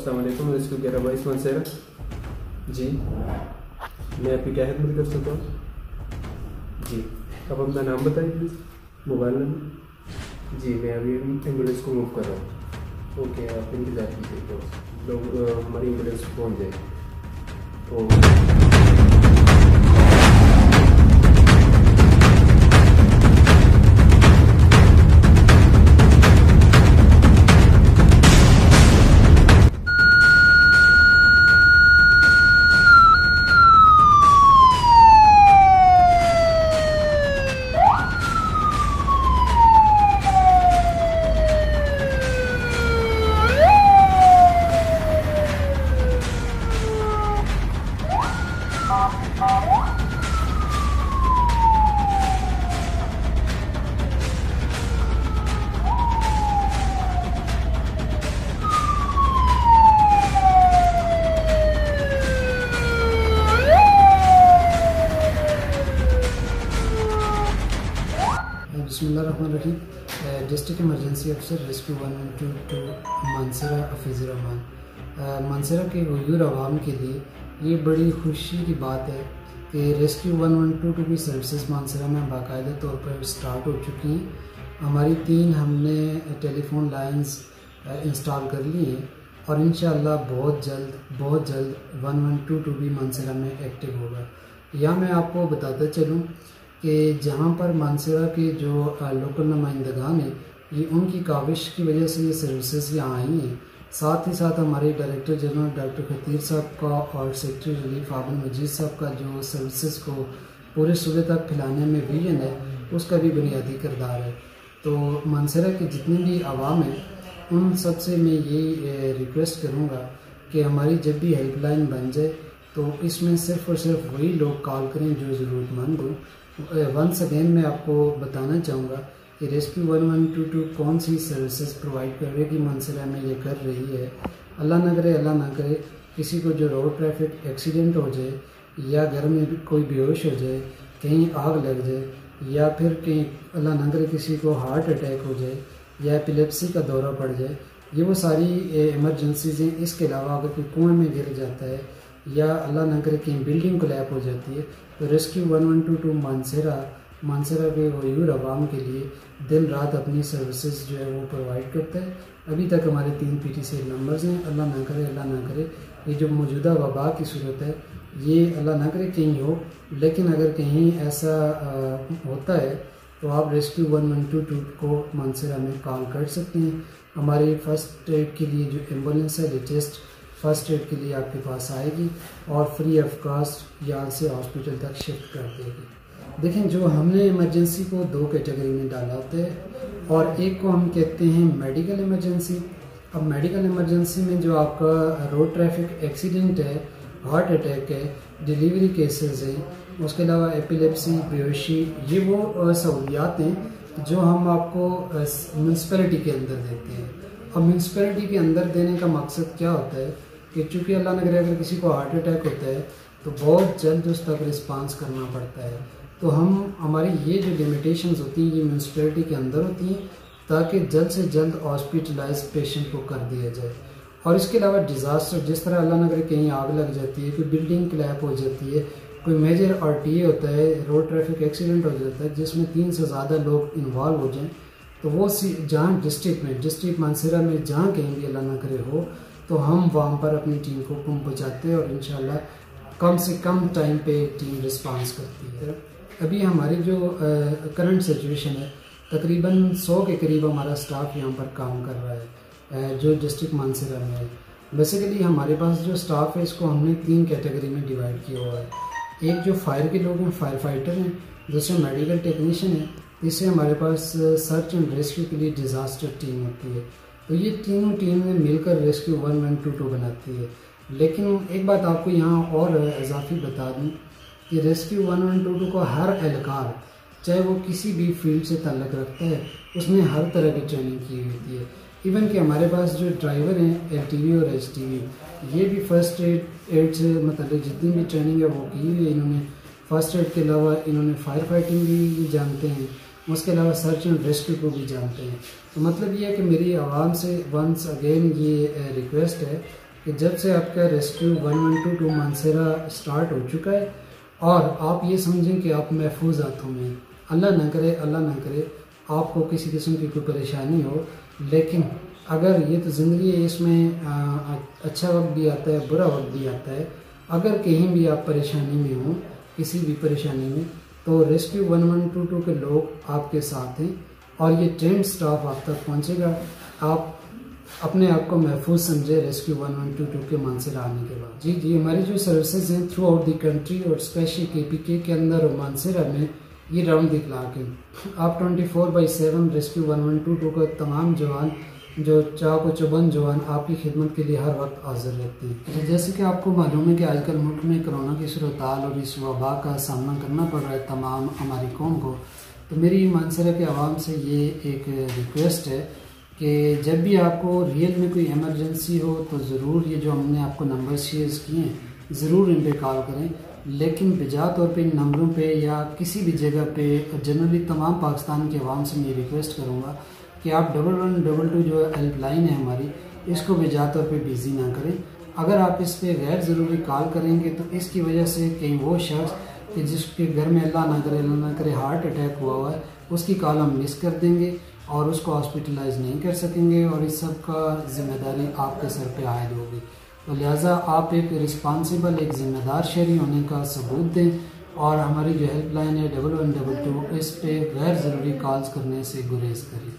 अस्सलाम वालेकुम। रेस्क्यू 1122 मंसेरा जी, मैं आपकी क्या खिदमत कर सकता हूँ जी? आप अपना नाम बताइए प्लीज़, मोबाइल नंबर। जी, मैं अभी एम्बुलेंस को मूव कर रहा हूँ। ओके, आप इंतज़ार कीजिए, तो लोग हमारी एम्बुलेंस पहुँच जाएगी। तो बिस्मिल्लाहिर्रहमानिर्रहीम। डिस्ट्रिक्ट इमरजेंसी अफसर रेस्क्यू 112 मानसरा हफीज़ुर रहमान। मानसरा के गयूर आवाम के लिए ये बड़ी खुशी की बात है कि रेस्क्यू 112 की सर्विसेज मानसरा में बाकायदा तौर पर स्टार्ट हो चुकी हैं। हमारी 3 हमने टेलीफोन लाइंस इंस्टॉल कर ली हैं और इंशाअल्लाह बहुत जल्द 112 भी मानसरा में एक्टिव होगा। यहाँ मैं आपको बताता चलूँ कि जहाँ पर मानसरा के जो लोकल नुमाइंदगान हैं, ये उनकी काविश की वजह से ये सर्विसेज यहाँ आई हैं। साथ ही साथ हमारे डायरेक्टर जनरल डॉक्टर खतीर साहब का और सेक्रेटरी रिलीफ आबुल मजीद साहब का जो सर्विसेज को पूरे सूबे तक फैलाने में विजन है, उसका भी बुनियादी किरदार है। तो मानसरा के जितने भी आवाम हैं, उन सब से मैं ये रिक्वेस्ट करूँगा कि हमारी जब भी हेल्पलाइन बन जाए तो इसमें सिर्फ़ और सिर्फ वही लोग कॉल करें जो ज़रूरतमंद हों। वंस अगेन मैं आपको बताना चाहूँगा कि रेस्क्यू 1122 कौन सी सर्विसेज प्रोवाइड करेगी मानसरा में ये कर रही है। अल्लाह ना करे किसी को जो रोड ट्रैफिक एक्सीडेंट हो जाए या घर में कोई बेहोश हो जाए, कहीं आग लग जाए या फिर कहीं अल्लाह ना करे किसी को हार्ट अटैक हो जाए या एपिलेप्सी का दौरा पड़ जाए, ये वो सारी इमरजेंसीज हैं। इसके अलावा अगर कोई कुएँ में गिर जाता है या अल्लाह ना करे कहीं बिल्डिंग कोलैप हो जाती है, तो रेस्क्यू 1122 मानसरा के गयूर आवाम के लिए दिन रात अपनी सर्विसेज जो है वो प्रोवाइड करता है। अभी तक हमारे 3 PTC नंबर्स हैं। अल्लाह ना करे ये जो मौजूदा वबा की सूरत है, ये अल्लाह ना करे कहीं हो, लेकिन अगर कहीं ऐसा होता है तो आप रेस्क्यू 112 को मानसरा में कॉल कर सकते हैं। हमारी फर्स्ट एड के लिए जो एम्बुलेंस है, लेटेस्ट फर्स्ट एड के लिए आपके पास आएगी और फ्री ऑफ कास्ट यहाँ से हॉस्पिटल तक शिफ्ट कर देगी। देखें, जो हमने इमरजेंसी को 2 कैटेगरी में डाला होता है और एक को हम कहते हैं मेडिकल इमरजेंसी। अब मेडिकल इमरजेंसी में जो आपका रोड ट्रैफिक एक्सीडेंट है, हार्ट अटैक है, डिलीवरी केसेस हैं, उसके अलावा एपिलेप्सी, बेहोशी, ये वो सहूलियात हैं जो हम आपको म्यूनसिपैलिटी के अंदर देते हैं। अब म्यूनसिपैलिटी के अंदर देने का मकसद क्या होता है कि चूँकि अल्लाह न करे अगर किसी को हार्ट अटैक होता है तो बहुत जल्द उस तक रिस्पांस करना पड़ता है। तो हमारी ये जो लिमिटेशंस होती हैं ये म्यूनसिपैलिटी के अंदर होती हैं ताकि जल्द से जल्द हॉस्पिटलाइज पेशेंट को कर दिया जाए। और इसके अलावा डिज़ास्टर, जिस तरह अल्लाह न करे कहीं आग लग जाती है, कोई बिल्डिंग क्लैप हो जाती है, कोई मेजर RTA होता है, रोड ट्रैफिक एक्सीडेंट हो जाता है जिसमें 3 से ज़्यादा लोग इन्वॉल्व हो जाएँ, तो वो जहाँ डिस्ट्रिक्ट मानसरा में जहाँ कहीं भी अल्लाह ना करे हो, तो हम वहाँ पर अपनी टीम को पहुँचाते हैं और इंशाल्लाह कम से कम टाइम पे टीम रिस्पांस करती है। अभी हमारी जो करंट सिचुएशन है, तकरीबन 100 के करीब हमारा स्टाफ यहाँ पर काम कर रहा है जो डिस्ट्रिक्ट मानसरा में है। बेसिकली हमारे पास जो स्टाफ है इसको हमने 3 कैटेगरी में डिवाइड किया हुआ है। एक जो फायर के लोग हैं, फायर फाइटर हैं, दूसरे मेडिकल टेक्नीशियन हैं, तीसरे हमारे पास सर्च एंड रेस्क्यू के लिए डिज़ास्टर टीम होती है। तो ये तीनों टीमें मिलकर रेस्क्यू 1122 बनाती है। लेकिन एक बात आपको यहाँ और इजाफी बता दूँ कि रेस्क्यू 1122 को हर एहलकार, चाहे वो किसी भी फील्ड से ताल्लुक़ रखता है, उसमें हर तरह की ट्रेनिंग की होती है। इवन कि हमारे पास जो ड्राइवर हैं LTV और HTV, ये भी फर्स्ट एड से मतलब जितनी भी ट्रेनिंग है वो की हुई है इन्होंने। फर्स्ट एड के अलावा इन्होंने फायर फाइटिंग भी जानते हैं, उसके अलावा सर्च एंड रेस्क्यू को भी जानते हैं। तो मतलब ये है कि मेरी आवाम से वंस अगेन ये रिक्वेस्ट है कि जब से आपका रेस्क्यू 112 मानसेरा स्टार्ट हो चुका है और आप ये समझें कि आप महफूज हाथों में, अल्लाह ना करे आपको किसी किस्म की कोई परेशानी हो। लेकिन अगर ये तो ज़िंदगी है, इसमें अच्छा वक्त भी आता है, बुरा वक्त भी आता है। अगर कहीं भी आप परेशानी में हो, किसी भी परेशानी में, तो रेस्क्यू 1122 के लोग आपके साथ हैं और ये ट्रेंड स्टाफ आप तक पहुंचेगा। आप अपने आप को महफूज समझे रेस्क्यू 1122 के मानसेरा आने के बाद। जी हमारी जो सर्विसेज हैं थ्रू आउट द कंट्री और स्पेशली KPK के अंदर और मानसेरा में ये राउंड द क्लॉक है। आप 24/7 रेस्क्यू 1122 का तमाम जवान जो चाक व चौबंद जवान आपकी खिदमत के लिए हर वक्त हाजिर रहते हैं। जैसे कि आपको मालूम है कि आजकल मुल्क में कोरोना की सूरत-हाल और इस वबा का सामना करना पड़ रहा है तमाम हमारी कौम को। तो मेरी मानसेरा के आवाम से ये एक रिक्वेस्ट है कि जब भी आपको रियल में कोई इमरजेंसी हो तो ज़रूर ये जो हमने आपको नंबर शेयर किए हैं ज़रूर इन पर कॉल करें। लेकिन बिजा तौर पे इन नंबरों पे या किसी भी जगह पे जनरली तमाम पाकिस्तान के अवाम से मैं रिक्वेस्ट करूँगा कि आप 1122 जो हेल्पलाइन है हमारी, इसको बिजा तौर पे बिज़ी ना करें। अगर आप इस पर गैर ज़रूरी कॉल करेंगे तो इसकी वजह से कहीं वो शख्स कि जिसके घर में अल्लाह ना करे हार्ट अटैक हुआ है, उसकी कॉल हम मिस कर देंगे और उसको हॉस्पिटलाइज नहीं कर सकेंगे और इस सब का जिम्मेदारी आपके सर पे आयद होगी। तो लिहाजा आप एक रिस्पांसिबल, एक ज़िम्मेदार शहरी होने का सबूत दें और हमारी जो हेल्पलाइन है 1122 इस पे गैर ज़रूरी कॉल्स करने से गुरेज करें।